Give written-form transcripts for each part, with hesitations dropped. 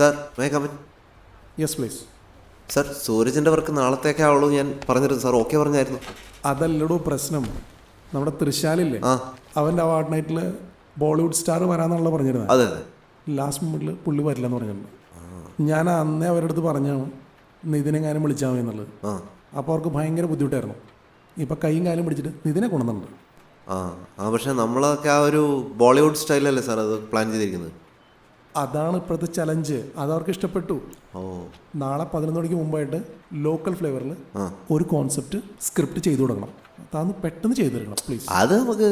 Sir may come in? Yes please. Sir സൂരജിൻ്റെ work നാളത്തേക്കേ ആവുള്ളൂ ഞാൻ പറഞ്ഞിരുന്നു. സാർ ഓക്കെ പറഞ്ഞായിരുന്നു. അതല്ലടോ പ്രശ്നം. നമ്മുടെ തൃശ്ശാലില്ലേ, ആ അവൻ്റെ അവാർഡ് നൈറ്റിൽ ബോളിവുഡ് സ്റ്റാർ വരാമെന്നുള്ള പറഞ്ഞിരുന്നത്. അതെ അതെ. ലാസ്റ്റ് മൊമെൻറ്റിൽ പുള്ളി വരില്ലെന്ന് പറഞ്ഞിട്ടുണ്ട്. ഞാൻ അന്നേ അവരുടെ അടുത്ത് പറഞ്ഞാണ് നിതിനെങ്ങാനും വിളിച്ചാൽ മതി എന്നുള്ളത്. അപ്പോൾ അവർക്ക് ഭയങ്കര ബുദ്ധിമുട്ടായിരുന്നു. ഇപ്പം കൈയും കാലും പിടിച്ചിട്ട് നിതിനെ കൊണ്ടുവന്നിട്ടുണ്ട്. പക്ഷേ നമ്മളൊക്കെ ആ ഒരു ബോളിവുഡ് സ്റ്റൈലല്ലേ സാർ അത് പ്ലാൻ ചെയ്തിരിക്കുന്നത്? അതാണ് ഇപ്പോഴത്തെ ചലഞ്ച്. അതവർക്ക് ഇഷ്ടപ്പെട്ടു. നാളെ 11 മണിക്ക് മുമ്പായിട്ട് ലോക്കൽ ഫ്ലേവറിൽ ഒരു കോൺസെപ്റ്റ് സ്ക്രിപ്റ്റ് ചെയ്തു കൊടുക്കണം. അതാന്ന് പെട്ടെന്ന് ചെയ്തു തരണം പ്ലീസ്. അത് നമുക്ക്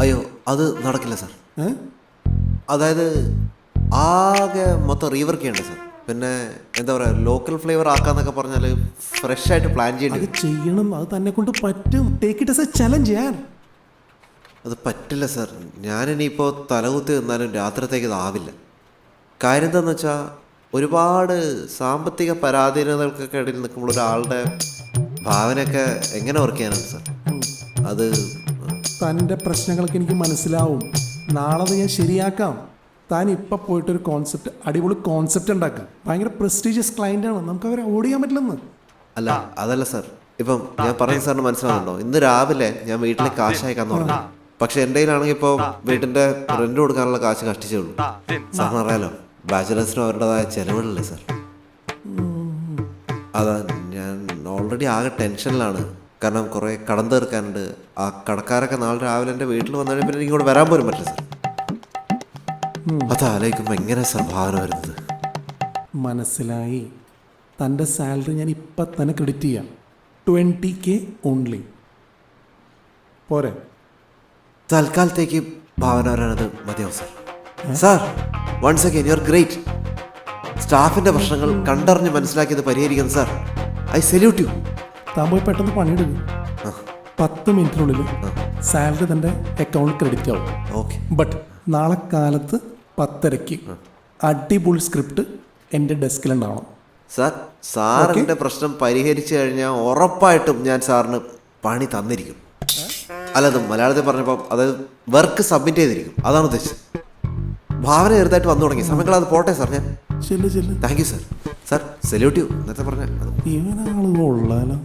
അയ്യോ അത് നടക്കില്ല സാർ. അതായത് ആകെ മൊത്തം റീവർക്ക് ചെയ്യണ്ടേ സാർ. പിന്നെ എന്താ പറയുക, ലോക്കൽ ഫ്ലേവർ ആക്കാന്നൊക്കെ പറഞ്ഞാൽ ഫ്രഷ് ആയിട്ട് പ്ലാൻ ചെയ്യേണ്ടി ചെയ്യണം. അത് തന്നെ കൊണ്ട് പറ്റും. Take it as A challenge. അത് പറ്റില്ല സാർ. ഞാനിനിയിപ്പോൾ തലകുത്തി നിന്നാലും രാത്രിത്തേക്ക് ഇതാവില്ല. കാര്യം എന്താണെന്ന് വെച്ചാൽ ഒരുപാട് സാമ്പത്തിക പരാധീനതകൾക്കൊക്കെ ഇടയിൽ നിൽക്കുമ്പോൾ ഒരാളുടെ ഭാവനയൊക്കെ എങ്ങനെ വർക്ക് ചെയ്യാനാണ് സാർ? അത് തൻ്റെ പ്രശ്നങ്ങൾക്ക് എനിക്ക് മനസ്സിലാവും. നാളെ അത് ഞാൻ ശരിയാക്കാം. താൻ ഇപ്പം പോയിട്ടൊരു കോൺസെപ്റ്റ്, അടിപൊളി കോൺസെപ്റ്റ് ഉണ്ടാക്കുക. ഭയങ്കര പ്രസ്റ്റീജിയസ് ക്ലയൻ്റാണ്, നമുക്ക് അവരെ ഓർഡർ ചെയ്യാൻ പറ്റില്ലെന്ന്. അല്ല അതല്ല സാർ. ഇപ്പം ഞാൻ പറയുന്ന സാറിന് മനസ്സിലാവുന്നുണ്ടോ? ഇന്ന് രാവിലെ ഞാൻ വീട്ടിൽ കാശ് അയക്കാന്ന് പറഞ്ഞു. പക്ഷെ എൻ്റെ കയ്യിലാണെങ്കിൽ ഇപ്പോൾ വീട്ടിൻ്റെ റെന്റ് കൊടുക്കാനുള്ള കാശ് കഷ്ടിച്ചേ ഉള്ളൂ. സാറിന് അറിയാലോ, ബാച്ചിലേഴ്സിനും അവരുടേതായ ചിലവുകളില്ലേ സാർ. അതാ ഞാൻ ഓൾറെഡി ആകെ ടെൻഷനിലാണ്. കാരണം കുറേ കടം തീർക്കാനുണ്ട്. ആ കടക്കാരൊക്കെ നാളെ രാവിലെ എൻ്റെ വീട്ടിൽ വന്നു കഴിഞ്ഞാൽ പിന്നെ എനിക്ക് ഇവിടെ വരാൻ പോലും പറ്റില്ല സാർ. അതാലോചിക്കുമ്പോൾ എങ്ങനെ സാർ ഭാവന വരുന്നത്? മനസ്സിലായി. തൻ്റെ സാലറി ഞാൻ ഇപ്പം തന്നെ ക്രെഡിറ്റ് ചെയ്യാം. 20K only. പോരെ? തൽക്കാലത്തേക്ക് ഭാവന വരാനത് മതിയാവും sir. Sir once again you are great. സ്റ്റാഫിൻ്റെ പ്രശ്നങ്ങൾ കണ്ടറിഞ്ഞ് മനസ്സിലാക്കിയത് പരിഹരിക്കുന്നത് സാർ. I salute U. താൻ പോയി പെട്ടെന്ന് പണിയെടുക്കും. 10 മിനിറ്റിനുള്ളിൽ സാലറി തൻ്റെ അക്കൗണ്ടിൽ ക്രെഡിറ്റ് ആവും. ഓക്കെ. ബട്ട് നാളെ കാലത്ത് 10:30 അടിപൊളി സ്ക്രിപ്റ്റ് എൻ്റെ ഡെസ്കിലുണ്ടാവണം. സാർ സാറിൻ്റെ പ്രശ്നം പരിഹരിച്ചു കഴിഞ്ഞാൽ ഉറപ്പായിട്ടും ഞാൻ സാറിന് പണി തന്നിരിക്കും. അല്ലത് മലയാളത്തിൽ പറഞ്ഞപ്പോൾ അതായത് വർക്ക് സബ്മിറ്റ് ചെയ്തിരിക്കും. അതാണ് ഉദ്ദേശിച്ചത്. ഭാവന ചെറുതായിട്ട് വന്നു തുടങ്ങി. സമയങ്ങൾ അത് പോട്ടെ സാർ. ഞാൻ ചെല്ലു. Thank you sir. Sir salute U. നേരത്തെ പറഞ്ഞ ഇവനാള് കൊള്ളാലോ.